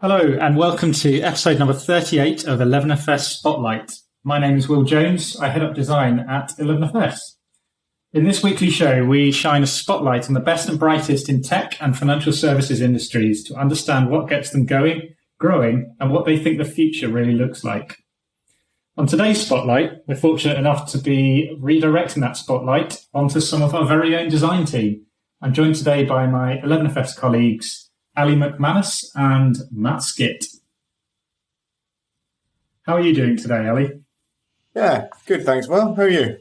Hello and welcome to episode number 38 of 11FS Spotlight. My name is Will Jones. I head up design at 11FS. In this weekly show, we shine a spotlight on the best and brightest in tech and financial services industries to understand what gets them going, growing, and what they think the future really looks like. On today's Spotlight, we're fortunate enough to be redirecting that spotlight onto some of our very own design team. I'm joined today by my 11FS colleagues, MacManus and Mat Skitt. How are you doing today, Ali? Yeah, good, thanks. Well, how are you?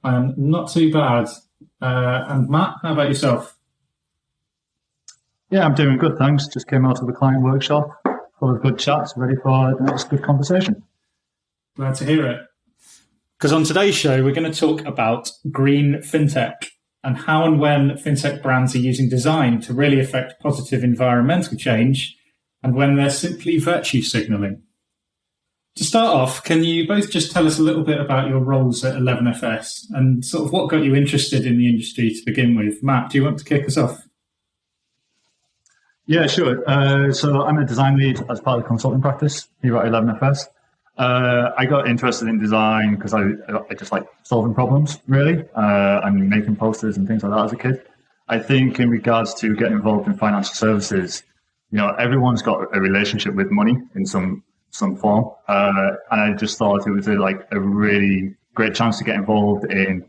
I'm not too bad. And Matt, how about yourself? Yeah, I'm doing good, thanks. Just came out of the client workshop, full of good chats, ready for the next good conversation. Glad to hear it. Because on today's show, we're going to talk about green fintech and how and when fintech brands are using design to really affect positive environmental change and when they're simply virtue signaling. To start off, can you both just tell us a little bit about your roles at 11FS and sort of what got you interested in the industry to begin with? Matt, do you want to kick us off? Yeah, sure. So I'm a design lead as part of the consulting practice here at 11FS. I got interested in design because I just like solving problems, really, and making posters and things like that as a kid. I think in regards to getting involved in financial services, everyone's got a relationship with money in some form, and I just thought it was a really great chance to get involved in,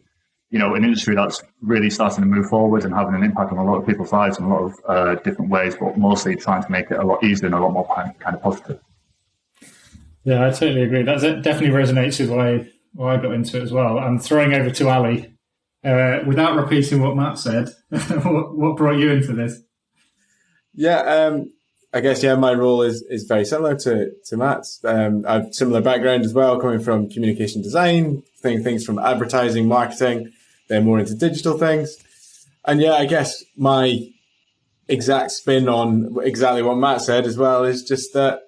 an industry that's really starting to move forward and having an impact on a lot of people's lives in a lot of different ways, but mostly trying to make it a lot easier and a lot more kind of positive. Yeah, I totally agree. That definitely resonates with why I got into it as well. I'm throwing over to Ali. Without repeating what Matt said, what brought you into this? Yeah, I guess, my role is very similar to Matt's. I have similar background as well, coming from communication design, things from advertising, marketing, then more into digital things. And yeah, I guess my exact spin on exactly what Matt said as well is just that,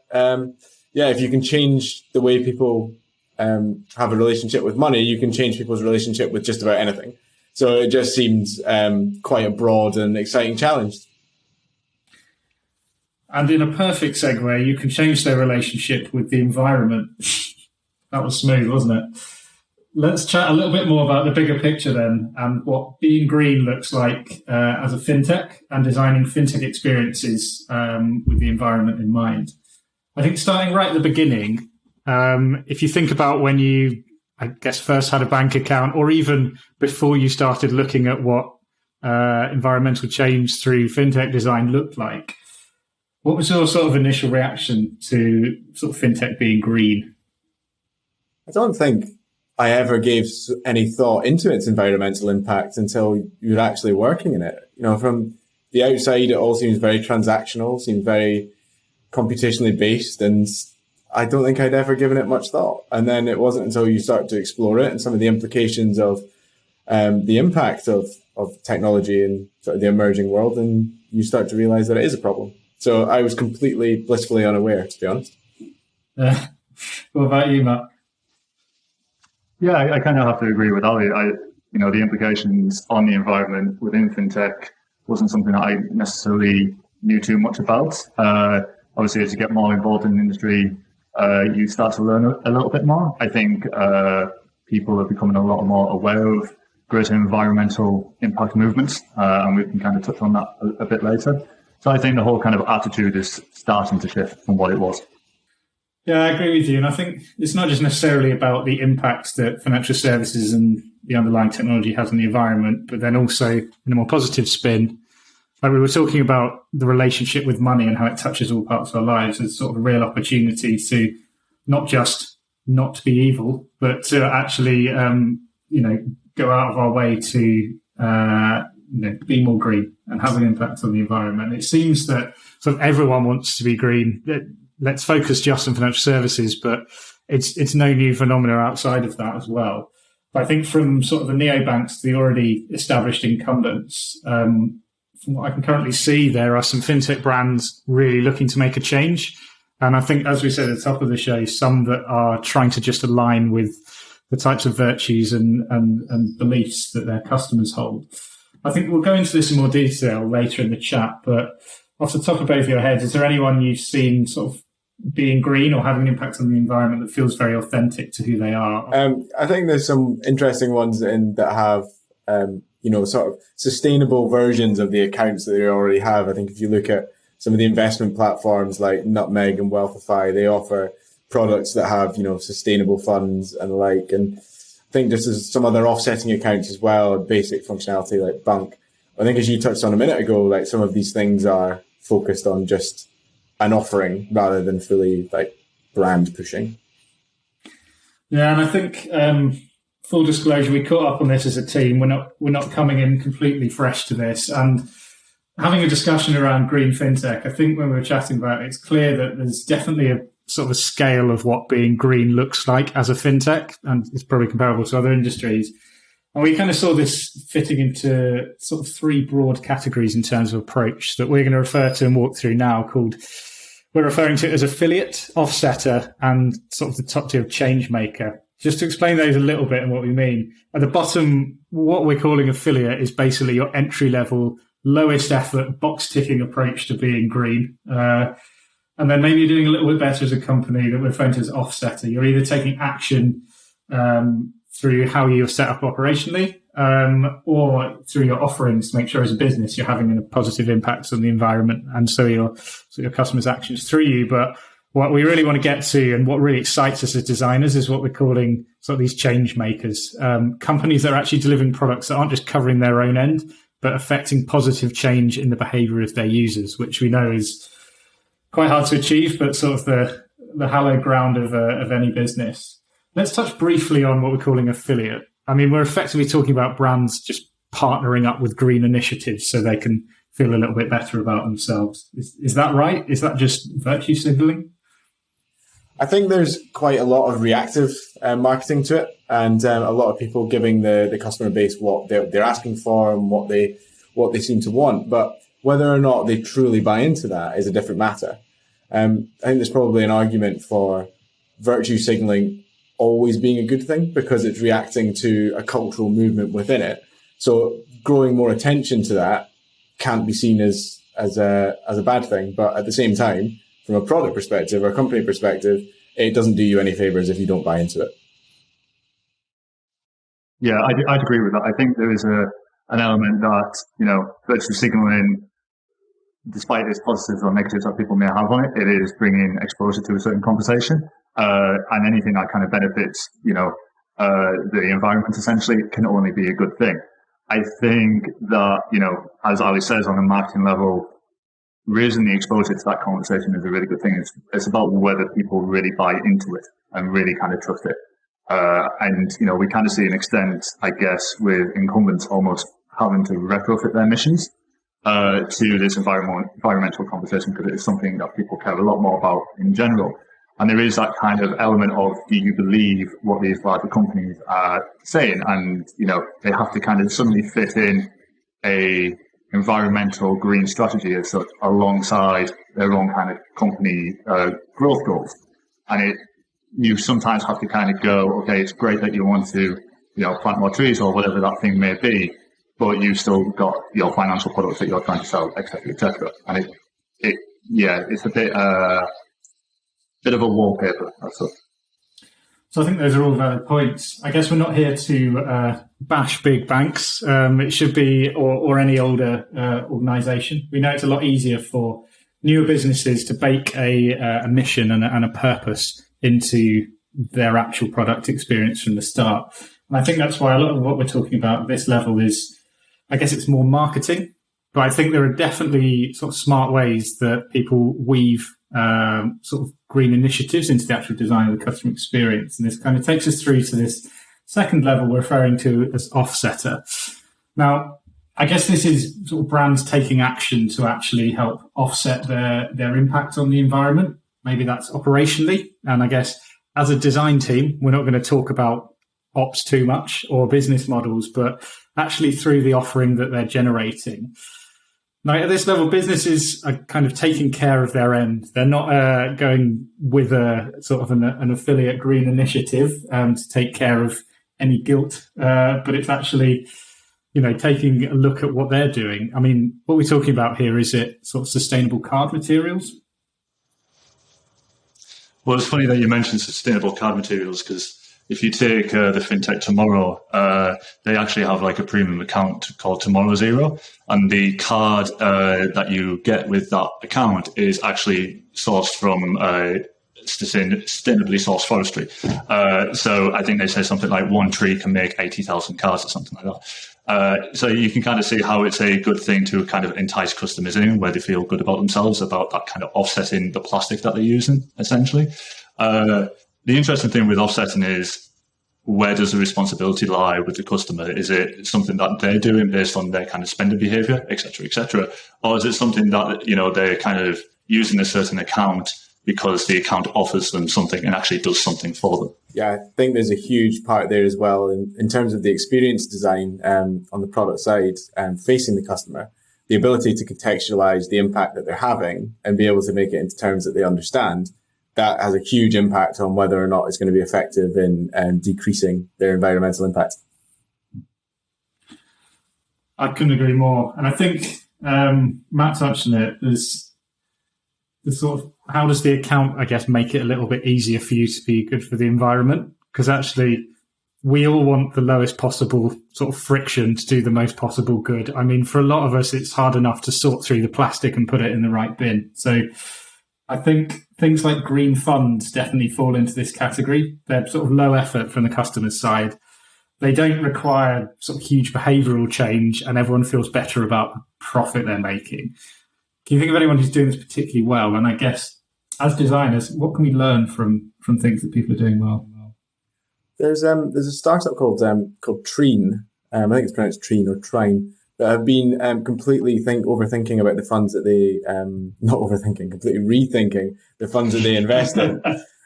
if you can change the way people have a relationship with money, you can change people's relationship with just about anything. So it just seems quite a broad and exciting challenge. And in a perfect segue, you can change their relationship with the environment. That was smooth, wasn't it? Let's chat a little bit more about the bigger picture then and what being green looks like as a fintech and designing fintech experiences with the environment in mind. I think starting right at the beginning, if you think about when you, I guess, first had a bank account or even before you started looking at what environmental change through fintech design looked like, what was your sort of initial reaction to sort of fintech being green? I don't think I ever gave any thought into its environmental impact until you're actually working in it. From the outside, it all seems very transactional, seems very computationally based, and I don't think I'd ever given it much thought. And then it wasn't until you start to explore it and some of the implications of the impact of technology in sort of the emerging world, and you start to realize that it is a problem. So I was completely blissfully unaware, to be honest. What about you, Matt? Yeah, I kind of have to agree with Ali. The implications on the environment within fintech wasn't something that I necessarily knew too much about. Obviously, as you get more involved in the industry, you start to learn a little bit more. I think people are becoming a lot more aware of greater environmental impact movements, and we can kind of touch on that a bit later. So I think the whole kind of attitude is starting to shift from what it was. Yeah, I agree with you. And I think it's not just necessarily about the impacts that financial services and the underlying technology has on the environment, but then also in a more positive spin, like we were talking about the relationship with money and how it touches all parts of our lives as sort of a real opportunity to not just not be evil, but to actually, go out of our way to, be more green and have an impact on the environment. It seems that sort of everyone wants to be green. Let's focus just on financial services, but it's no new phenomena outside of that as well. But I think from sort of the neobanks to the already established incumbents, from what I can currently see, there are some fintech brands really looking to make a change. And I think, as we said at the top of the show, some that are trying to just align with the types of virtues and beliefs that their customers hold. I think we'll go into this in more detail later in the chat, but off the top of both of your heads, is there anyone you've seen sort of being green or having an impact on the environment that feels very authentic to who they are? I think there's some interesting ones that have, sort of sustainable versions of the accounts that they already have. I think if you look at some of the investment platforms like Nutmeg and Wealthify, they offer products that have, sustainable funds and the like. And I think there's some other offsetting accounts as well, basic functionality like Bunk. I think as you touched on a minute ago, like some of these things are focused on just an offering rather than fully like brand pushing. Yeah, and I think full disclosure, we caught up on this as a team. We're not coming in completely fresh to this, and having a discussion around green fintech. I think when we were chatting about it, it's clear that there's definitely a sort of a scale of what being green looks like as a fintech, and it's probably comparable to other industries. And we kind of saw this fitting into sort of three broad categories in terms of approach that we're going to refer to and walk through now, we're referring to it as affiliate, offsetter, and sort of the top tier of change maker. Just to explain those a little bit and what we mean. At the bottom, what we're calling affiliate is basically your entry level, lowest effort, box ticking approach to being green. And then maybe you're doing a little bit better as a company that we're referring to as offsetter. You're either taking action through how you're set up operationally, or through your offerings to make sure as a business you're having a positive impact on the environment, and so your customers' actions through you. But what we really want to get to, and what really excites us as designers, is what we're calling sort of these change makers, companies that are actually delivering products that aren't just covering their own end, but affecting positive change in the behavior of their users, which we know is quite hard to achieve, but sort of the hallowed ground of any business. Let's touch briefly on what we're calling affiliate. I mean, we're effectively talking about brands just partnering up with green initiatives so they can feel a little bit better about themselves. Is that right? Is that just virtue signaling? I think there's quite a lot of reactive marketing to it, and a lot of people giving the customer base what they're asking for and what they seem to want. But whether or not they truly buy into that is a different matter. I think there's probably an argument for virtue signaling always being a good thing because it's reacting to a cultural movement within it. So growing more attention to that can't be seen as a bad thing. But at the same time, from a product perspective or a company perspective, it doesn't do you any favors if you don't buy into it. Yeah, I'd agree with that. I think there is an element that, virtue signaling, despite its positives or negatives that people may have on it, it is bringing exposure to a certain conversation. And anything that kind of benefits, the environment essentially can only be a good thing. I think that, as Ali says, on a marketing level, raising the exposure to that conversation is a really good thing. It's about whether people really buy into it and really kind of trust it. And we kind of see an extent, I guess, with incumbents almost having to retrofit their missions to this environmental conversation because it is something that people care a lot more about in general. And there is that kind of element of, do you believe what these larger companies are saying? And, they have to kind of suddenly fit in a environmental green strategy as such alongside their own kind of company growth goals. And you sometimes have to kind of go, okay, it's great that you want to, plant more trees or whatever that thing may be, but you've still got your financial products that you're trying to sell, et cetera, et cetera. And it's a bit of a wallpaper. So I think those are all valid points. I guess we're not here to bash big banks. It should be, or any older organisation. We know it's a lot easier for newer businesses to bake a mission and a purpose into their actual product experience from the start. And I think that's why a lot of what we're talking about at this level is, I guess it's more marketing. But I think there are definitely sort of smart ways that people weave sort of green initiatives into the actual design of the customer experience. And this kind of takes us through to this second level we're referring to as offsetter. Now, I guess this is sort of brands taking action to actually help offset their impact on the environment. Maybe that's operationally. And I guess as a design team, we're not going to talk about ops too much or business models, but actually through the offering that they're generating. Now, at this level, businesses are kind of taking care of their end. They're not going with a sort of an affiliate green initiative to take care of any guilt, but it's actually taking a look at what they're doing. I mean, what we're talking about here, is it sort of sustainable card materials? Well, it's funny that you mentioned sustainable card materials, because if you take the fintech Tomorrow, they actually have like a premium account called Tomorrow Zero, and the card that you get with that account is actually sourced from sustainably sourced forestry. So I think they say something like one tree can make 80,000 cards or something like that. So you can kind of see how it's a good thing to kind of entice customers in, where they feel good about themselves, about that kind of offsetting the plastic that they're using, essentially. The interesting thing with offsetting is, where does the responsibility lie with the customer? Is it something that they're doing based on their kind of spending behavior, et cetera, or is it something that, they're kind of using a certain account because the account offers them something and actually does something for them? Yeah, I think there's a huge part there as well in terms of the experience design on the product side and facing the customer, the ability to contextualize the impact that they're having and be able to make it into terms that they understand. That has a huge impact on whether or not it's going to be effective in decreasing their environmental impact. I couldn't agree more. And I think Matt touched on it. There's the sort of, how does the account, I guess, make it a little bit easier for you to be good for the environment? Because actually, we all want the lowest possible sort of friction to do the most possible good. I mean, for a lot of us, it's hard enough to sort through the plastic and put it in the right bin. So I think things like green funds definitely fall into this category. They're sort of low effort from the customer's side. They don't require sort of huge behavioural change, and everyone feels better about the profit they're making. Can you think of anyone who's doing this particularly well? And I guess, as designers, what can we learn from things that people are doing well? There's a startup called Trine. I think it's pronounced Trine or Trine, that have been completely overthinking about the funds that they completely rethinking the funds that they invest in.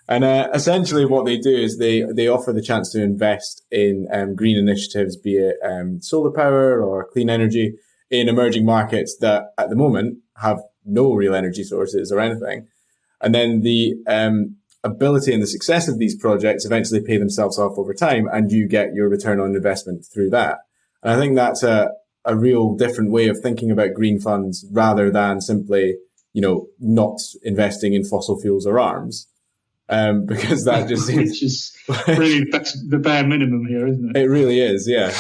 And essentially what they do is they offer the chance to invest in green initiatives, be it solar power or clean energy, in emerging markets that at the moment have no real energy sources or anything. And then the ability and the success of these projects eventually pay themselves off over time, and you get your return on investment through that. And I think that's a real different way of thinking about green funds, rather than simply, not investing in fossil fuels or arms. Because that just seems... Which is really the bare minimum here, isn't it? It really is, yeah.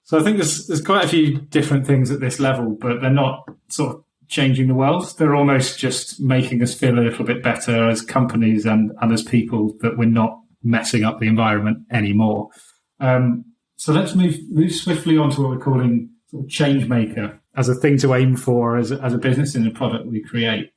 So I think there's quite a few different things at this level, but they're not sort of changing the world. They're almost just making us feel a little bit better as companies and as people, that we're not messing up the environment anymore. So let's move swiftly on to what we're calling sort of change maker as a thing to aim for as a business in the product we create.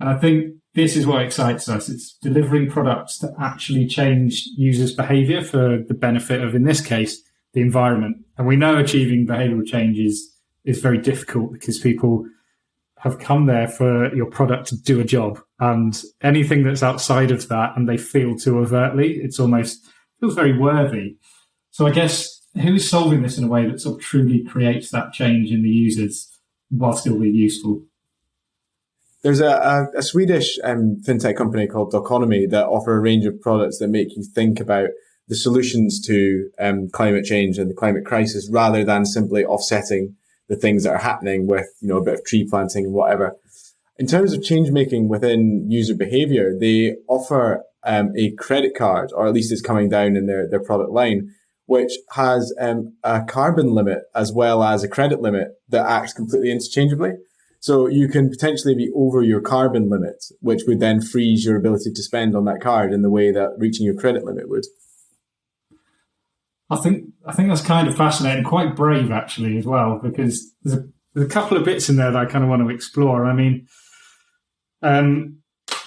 And I think this is what excites us. It's delivering products that actually change users' behavior for the benefit of, in this case, the environment. And we know achieving behavioral change is very difficult, because people have come there for your product to do a job, and anything that's outside of that and they feel too overtly, it's almost feels very worthy. So I guess, who's solving this in a way that sort of truly creates that change in the users while still being useful? There's a Swedish fintech company called Doconomy that offer a range of products that make you think about the solutions to climate change and the climate crisis, rather than simply offsetting the things that are happening with, a bit of tree planting and whatever. In terms of change making within user behavior, they offer a credit card, or at least it's coming down in their product line, which has a carbon limit as well as a credit limit that acts completely interchangeably. So you can potentially be over your carbon limit, which would then freeze your ability to spend on that card in the way that reaching your credit limit would. I think that's kind of fascinating, quite brave actually as well, because there's a couple of bits in there that I kind of want to explore. I mean,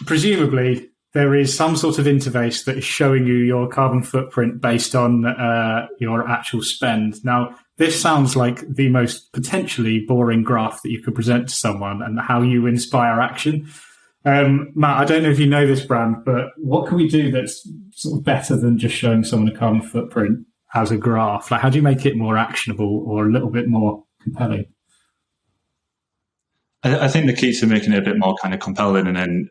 presumably there is some sort of interface that is showing you your carbon footprint based on your actual spend. Now, this sounds like the most potentially boring graph that you could present to someone, and how you inspire action. Matt, I don't know if you know this brand, but what can we do that's sort of better than just showing someone a carbon footprint as a graph? Like, how do you make it more actionable or a little bit more compelling? I think the key to making it a bit more kind of compelling, and then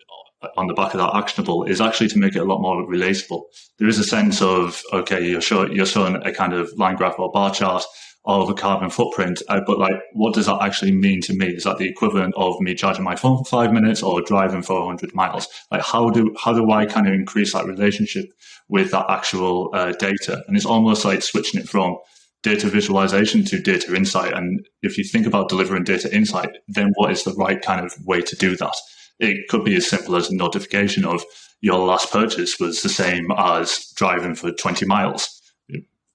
on the back of that actionable is actually to make it a lot more relatable. There is a sense of, okay, you're showing a kind of line graph or bar chart of a carbon footprint, but like, what does that actually mean to me? Is that the equivalent of me charging my phone for 5 minutes or driving for 100 miles? Like, how do I kind of increase that relationship with that actual data? And it's almost like switching it from data visualization to data insight. And if you think about delivering data insight, then what is the right kind of way to do that? It could be as simple as a notification of your last purchase was the same as driving for 20 miles.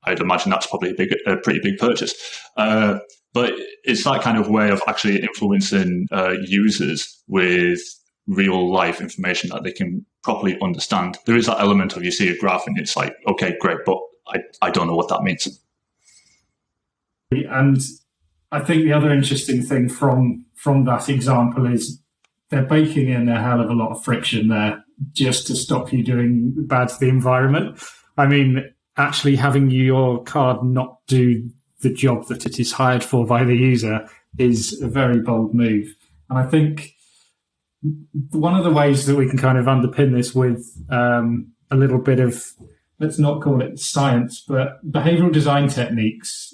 I'd imagine that's probably a pretty big purchase. But it's that kind of way of actually influencing users with real life information that they can properly understand. There is that element of you see a graph and it's like, okay, great, but I don't know what that means. And I think the other interesting thing from that example is they're baking in a hell of a lot of friction there just to stop you doing bad to the environment. I mean, actually having your card not do the job that it is hired for by the user is a very bold move. And I think one of the ways that we can kind of underpin this with a little bit of, let's not call it science, but behavioral design techniques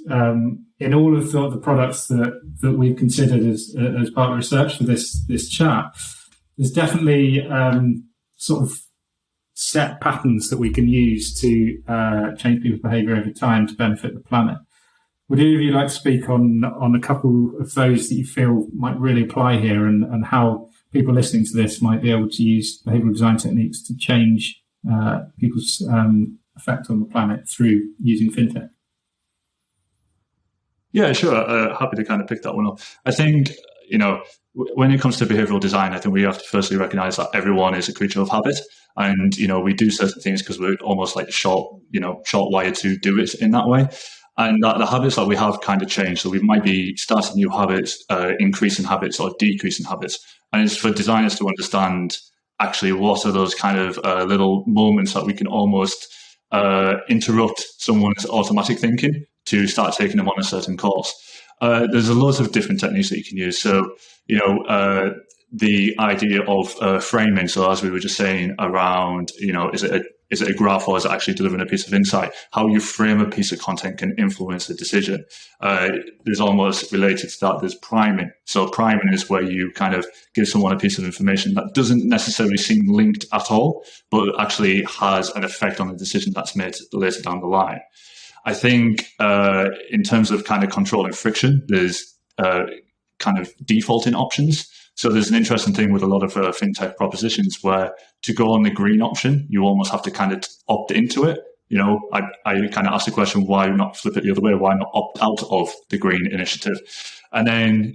in all of the products that we've considered as part of research for this chat, there's definitely sort of set patterns that we can use to change people's behavior over time to benefit the planet. Would either of you like to speak on a couple of those that you feel might really apply here and how people listening to this might be able to use behavioral design techniques to change people's effect on the planet through using fintech? Yeah, sure. Happy to kind of pick that one up. I think, when it comes to behavioral design, I think we have to firstly recognize that everyone is a creature of habit. And, we do certain things because we're almost like short wired to do it in that way. And that the habits that we have kind of change. So we might be starting new habits, increasing habits or decreasing habits. And it's for designers to understand actually what are those kind of little moments that we can almost interrupt someone's automatic thinking to start taking them on a certain course. There's a lot of different techniques that you can use. So, the idea of framing. So as we were just saying around, is it a graph or is it actually delivering a piece of insight? How you frame a piece of content can influence the decision. There's almost related to that, there's priming. So priming is where you kind of give someone a piece of information that doesn't necessarily seem linked at all, but actually has an effect on the decision that's made later down the line. I think in terms of kind of controlling friction, there's kind of defaulting options. So there's an interesting thing with a lot of fintech propositions where to go on the green option, you almost have to kind of opt into it. I kind of asked the question, why not flip it the other way? Why not opt out of the green initiative? And then,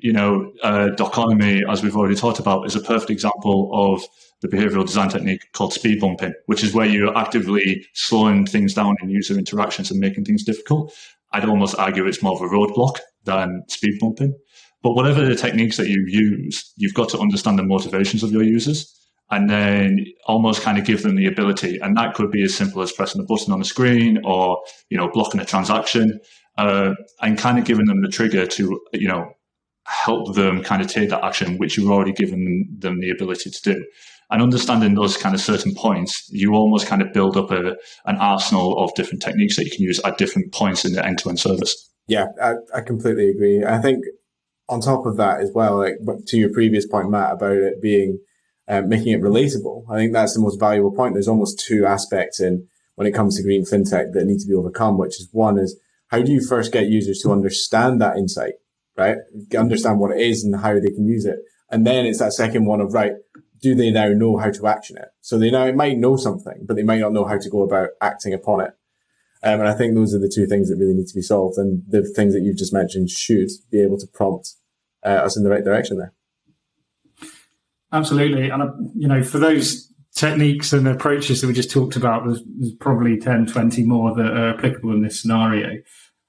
doconomy, as we've already talked about, is a perfect example of the behavioral design technique called speed bumping, which is where you're actively slowing things down in user interactions and making things difficult. I'd almost argue it's more of a roadblock than speed bumping. But whatever the techniques that you use, you've got to understand the motivations of your users and then almost kind of give them the ability. And that could be as simple as pressing a button on the screen or, blocking a transaction and kind of giving them the trigger to, help them kind of take that action, which you've already given them the ability to do. And understanding those kind of certain points, you almost kind of build up an arsenal of different techniques that you can use at different points in the end-to-end service. Yeah, I completely agree. I think on top of that as well, like to your previous point, Matt, about it being making it relatable, I think that's the most valuable point. There's almost two aspects when it comes to green fintech that need to be overcome, which is one is how do you first get users to understand that insight, right? Understand what it is and how they can use it. And then it's that second one of, right, do they now know how to action it? So they now might know something, but they might not know how to go about acting upon it. And I think those are the two things that really need to be solved. And the things that you've just mentioned should be able to prompt us in the right direction there. Absolutely. And, for those techniques and approaches that we just talked about, there's probably 10, 20 more that are applicable in this scenario.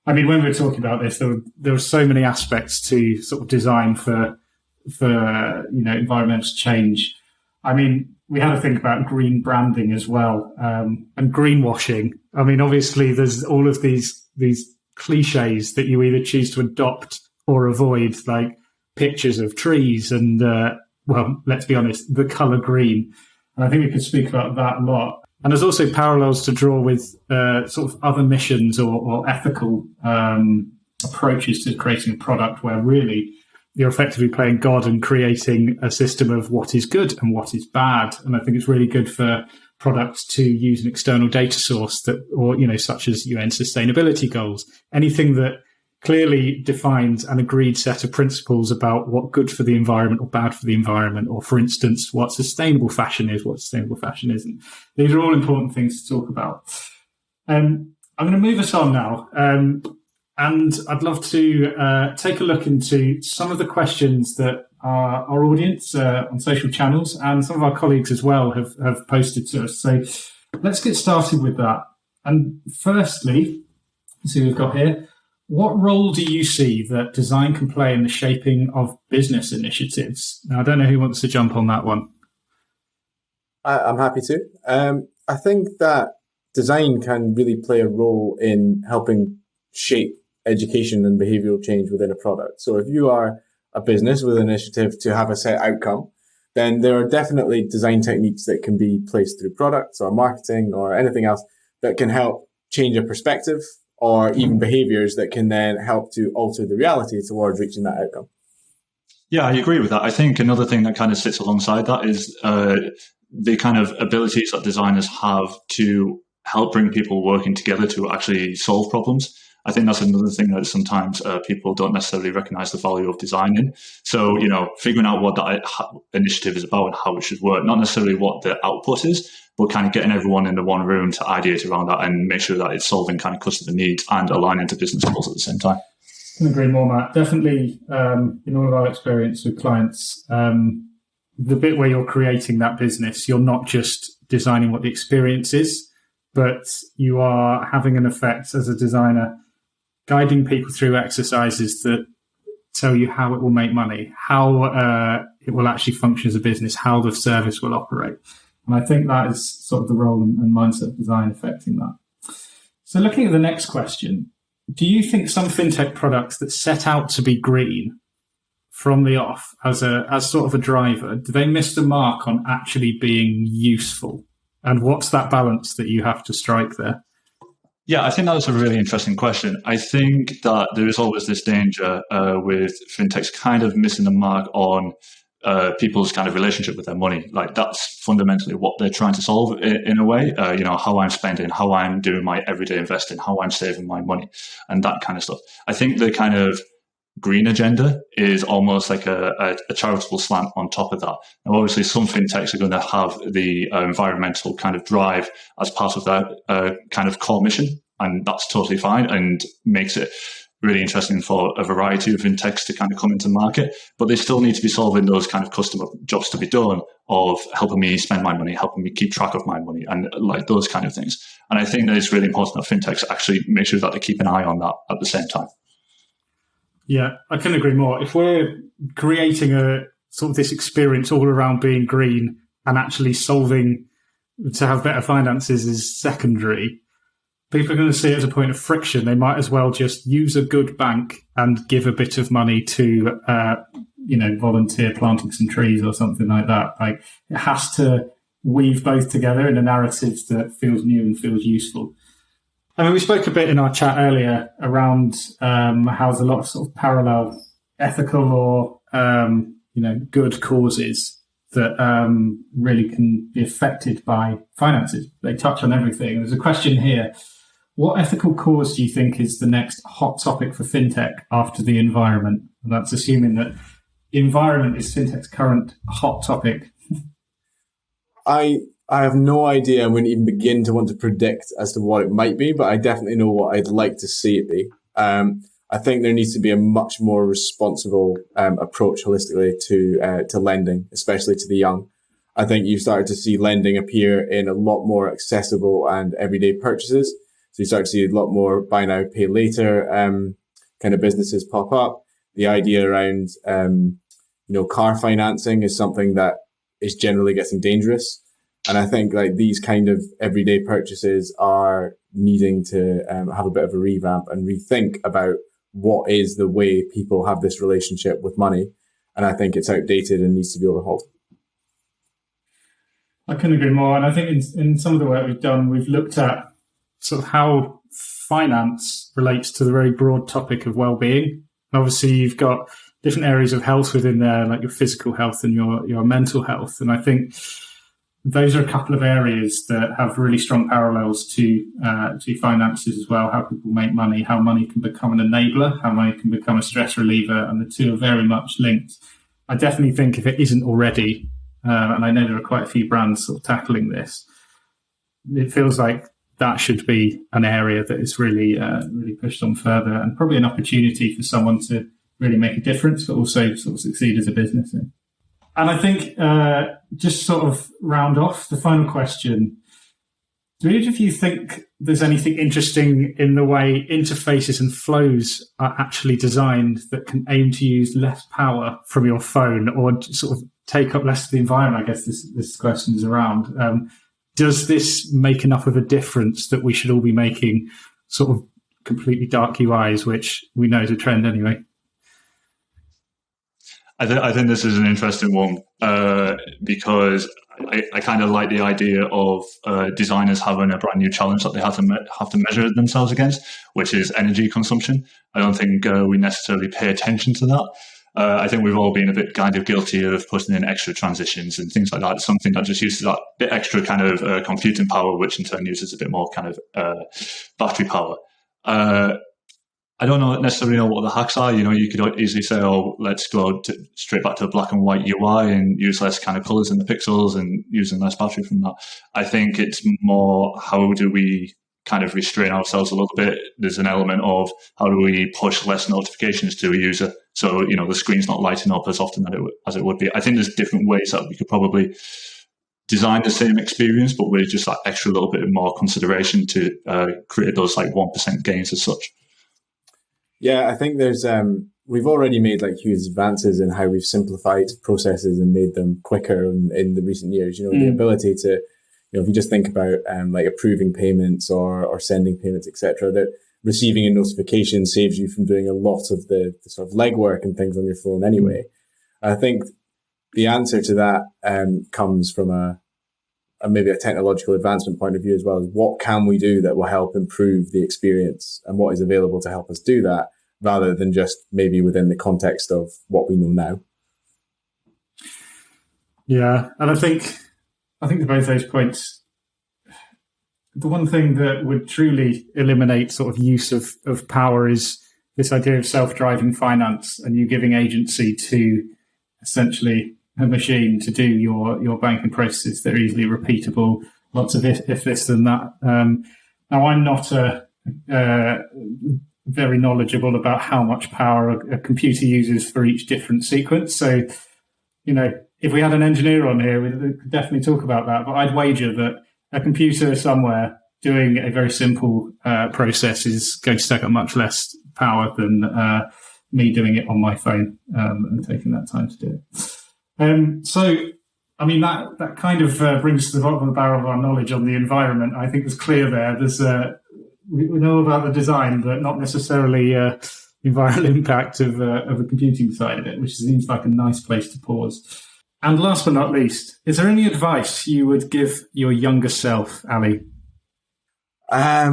I mean, when we were talking about this, there were so many aspects to sort of design for environmental change. I mean, we had to think about green branding as well, and greenwashing. I mean, obviously, there's all of these cliches that you either choose to adopt or avoid, like pictures of trees and, let's be honest, the color green. And I think we could speak about that a lot. And there's also parallels to draw with sort of other missions or ethical approaches to creating a product where really you're effectively playing God and creating a system of what is good and what is bad. And I think it's really good for products to use an external data source that, or, such as UN sustainability goals, anything that clearly defines an agreed set of principles about what good for the environment or bad for the environment, or, for instance, what sustainable fashion is, what sustainable fashion isn't. These are all important things to talk about. I'm going to move us on now. And I'd love to take a look into some of the questions that our audience on social channels and some of our colleagues as well have posted to us. So let's get started with that. And firstly, let's see what we've got here. What role do you see that design can play in the shaping of business initiatives? Now, I don't know who wants to jump on that one. I'm happy to. I think that design can really play a role in helping shape education and behavioral change within a product. So if you are a business with an initiative to have a set outcome, then there are definitely design techniques that can be placed through products or marketing or anything else that can help change a perspective, or even behaviors that can then help to alter the reality towards reaching that outcome. Yeah, I agree with that. I think another thing that kind of sits alongside that is the kind of abilities that designers have to help bring people working together to actually solve problems. I think that's another thing that sometimes people don't necessarily recognize the value of design in. So, figuring out what that initiative is about and how it should work, not necessarily what the output is, but kind of getting everyone in the one room to ideate around that and make sure that it's solving kind of customer needs and aligning to business goals at the same time. I can agree more, Matt. Definitely, in all of our experience with clients, the bit where you're creating that business, you're not just designing what the experience is, but you are having an effect as a designer, guiding people through exercises that tell you how it will make money, how it will actually function as a business, how the service will operate. And I think that is sort of the role and mindset of design affecting that. So looking at the next question, do you think some fintech products that set out to be green from the off as sort of a driver, do they miss the mark on actually being useful? And what's that balance that you have to strike there? Yeah, I think that's a really interesting question. I think that there is always this danger with fintechs kind of missing the mark on people's kind of relationship with their money. Like that's fundamentally what they're trying to solve in a way, how I'm spending, how I'm doing my everyday investing, how I'm saving my money and that kind of stuff. I think the kind of green agenda is almost like a charitable slant on top of that. Now, obviously, some fintechs are going to have the environmental kind of drive as part of their kind of core mission, and that's totally fine and makes it really interesting for a variety of fintechs to kind of come into the market. But they still need to be solving those kind of customer jobs to be done of helping me spend my money, helping me keep track of my money, and like those kind of things. And I think that it's really important that fintechs actually make sure that they keep an eye on that at the same time. Yeah, I couldn't agree more. If we're creating a sort of this experience all around being green and actually solving to have better finances is secondary, people are going to see it as a point of friction. They might as well just use a good bank and give a bit of money to, volunteer planting some trees or something like that. Like it has to weave both together in a narrative that feels new and feels useful. I mean, we spoke a bit in our chat earlier around how there's a lot of sort of parallel ethical or, good causes that really can be affected by finances. They touch on everything. There's a question here. What ethical cause do you think is the next hot topic for fintech after the environment? And that's assuming that the environment is fintech's current hot topic. I have no idea. I wouldn't even begin to want to predict as to what it might be, but I definitely know what I'd like to see it be. I think there needs to be a much more responsible approach holistically to lending, especially to the young. I think you've started to see lending appear in a lot more accessible and everyday purchases. So you start to see a lot more buy now, pay later kind of businesses pop up. The idea around car financing is something that is generally getting dangerous. And I think like these kind of everyday purchases are needing to have a bit of a revamp and rethink about what is the way people have this relationship with money. And I think it's outdated and needs to be overhauled. I couldn't agree more. And I think in some of the work we've done, we've looked at sort of how finance relates to the very broad topic of well-being. And obviously, you've got different areas of health within there, like your physical health and your mental health. And I think those are a couple of areas that have really strong parallels to finances as well, how people make money, how money can become an enabler, how money can become a stress reliever, and the two are very much linked. I definitely think if it isn't already, and I know there are quite a few brands sort of tackling this, it feels like that should be an area that is really pushed on further, and probably an opportunity for someone to really make a difference, but also sort of succeed as a business in. And I think just sort of round off the final question, do either of you think there's anything interesting in the way interfaces and flows are actually designed that can aim to use less power from your phone or sort of take up less of the environment? I guess this question is around. Does this make enough of a difference that we should all be making sort of completely dark UIs, which we know is a trend anyway? I think this is an interesting one because I kind of like the idea of designers having a brand new challenge that they have to measure themselves against, which is energy consumption. I don't think we necessarily pay attention to that. I think we've all been a bit kind of guilty of putting in extra transitions and things like that. Something that just uses that bit extra kind of computing power, which in turn uses a bit more kind of battery power. I don't necessarily know what the hacks are. You could easily say, oh, let's go straight back to a black and white UI and use less kind of colors in the pixels and using less battery from that. I think it's more, how do we kind of restrain ourselves a little bit? There's an element of how do we push less notifications to a user so, the screen's not lighting up as often as it would be. I think there's different ways that we could probably design the same experience, but with just that extra little bit more consideration to create those like 1% gains as such. Yeah, I think there's we've already made like huge advances in how we've simplified processes and made them quicker in the recent years. The ability to, if you just think about like approving payments or sending payments, etc., that receiving a notification saves you from doing a lot of the sort of legwork and things on your phone anyway. I think the answer to that comes from a maybe a technological advancement point of view as well, as what can we do that will help improve the experience and what is available to help us do that, rather than just maybe within the context of what we know now. Yeah, and I think to both those points, the one thing that would truly eliminate sort of use of power is this idea of self-driving finance and you giving agency to essentially a machine to do your banking processes that are easily repeatable, lots of if this and that. Now, I'm not very knowledgeable about how much power a computer uses for each different sequence. So, if we had an engineer on here, we could definitely talk about that. But I'd wager that a computer somewhere doing a very simple process is going to take up much less power than me doing it on my phone and taking that time to do it. So, I mean, that kind of brings to the bottom of the barrel of our knowledge on the environment. I think it's clear there. There's we know about the design, but not necessarily the environmental impact of the computing side of it, which seems like a nice place to pause. And last but not least, is there any advice you would give your younger self, Ali? I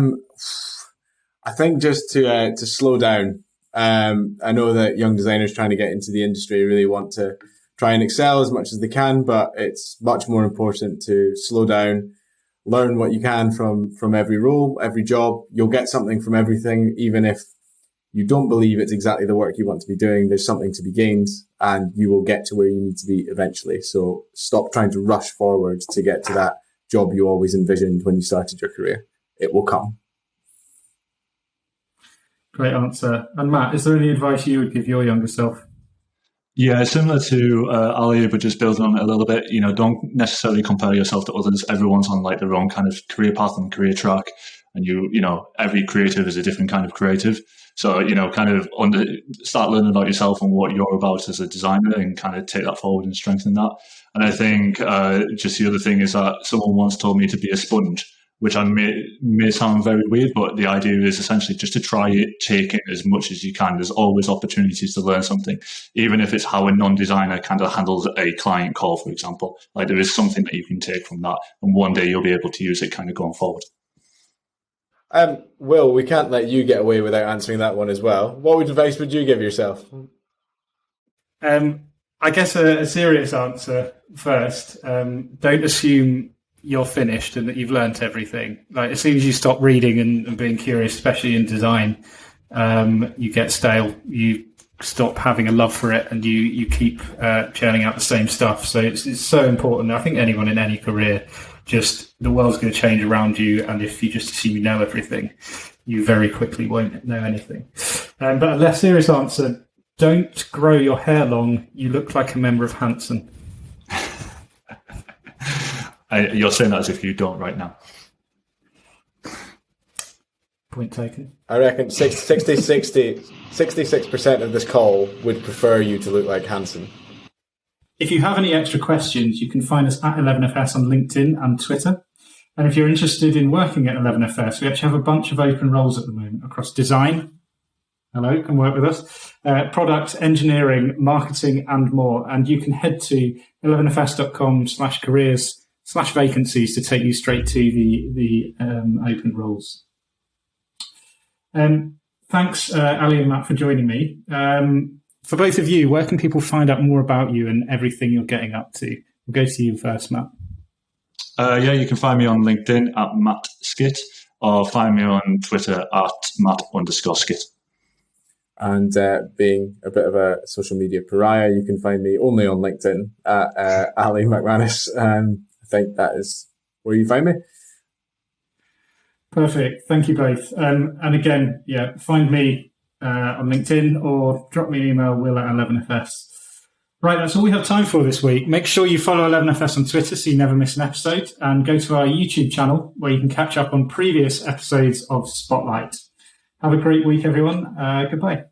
think just to slow down. I know that young designers trying to get into the industry really want to try and excel as much as they can, but it's much more important to slow down, learn what you can from every role, every job. You'll get something from everything, even if you don't believe it's exactly the work you want to be doing. There's something to be gained and you will get to where you need to be eventually. So stop trying to rush forward to get to that job you always envisioned when you started your career. It will come. Great answer. And Matt, is there any advice you would give your younger self? Yeah, similar to Ali, but just building on it a little bit. Don't necessarily compare yourself to others. Everyone's on like their own kind of career path and career track, and every creative is a different kind of creative. So kind of start learning about yourself and what you're about as a designer, and kind of take that forward and strengthen that. And I think just the other thing is that someone once told me to be a sponge, which may sound very weird, but the idea is essentially just to try it, take it as much as you can. There's always opportunities to learn something, even if it's how a non-designer kind of handles a client call, for example. Like, there is something that you can take from that, and one day you'll be able to use it kind of going forward. Will, we can't let you get away without answering that one as well. What advice would you give yourself? I guess a serious answer first. Don't assume you're finished and that you've learnt everything. Like, as soon as you stop reading and being curious, especially in design, you get stale. You stop having a love for it, and you keep churning out the same stuff. So it's so important. I think anyone in any career, just the world's going to change around you, and if you just assume you know everything, you very quickly won't know anything. But a less serious answer: don't grow your hair long. You look like a member of Hanson. You're saying that as if you don't right now. Point taken. I reckon 66% of this call would prefer you to look like Hanson. If you have any extra questions, you can find us at 11FS on LinkedIn and Twitter. And if you're interested in working at 11FS, we actually have a bunch of open roles at the moment across design. Hello, come work with us. Product, engineering, marketing, and more. And you can head to 11fs.com/careers/vacancies to take you straight to the open roles. Thanks, Ali and Matt, for joining me. For both of you, where can people find out more about you and everything you're getting up to? We'll go to you first, Matt. You can find me on LinkedIn at Mat Skitt, or find me on Twitter at Mat_Skit. And being a bit of a social media pariah, you can find me only on LinkedIn at Ali MacManus. I think that is where you find me. Perfect. Thank you both. And again, find me on LinkedIn or drop me an email, will@11FS. Right, that's all we have time for this week. Make sure you follow 11FS on Twitter so you never miss an episode, and go to our YouTube channel where you can catch up on previous episodes of Spotlight. Have a great week, everyone. Goodbye.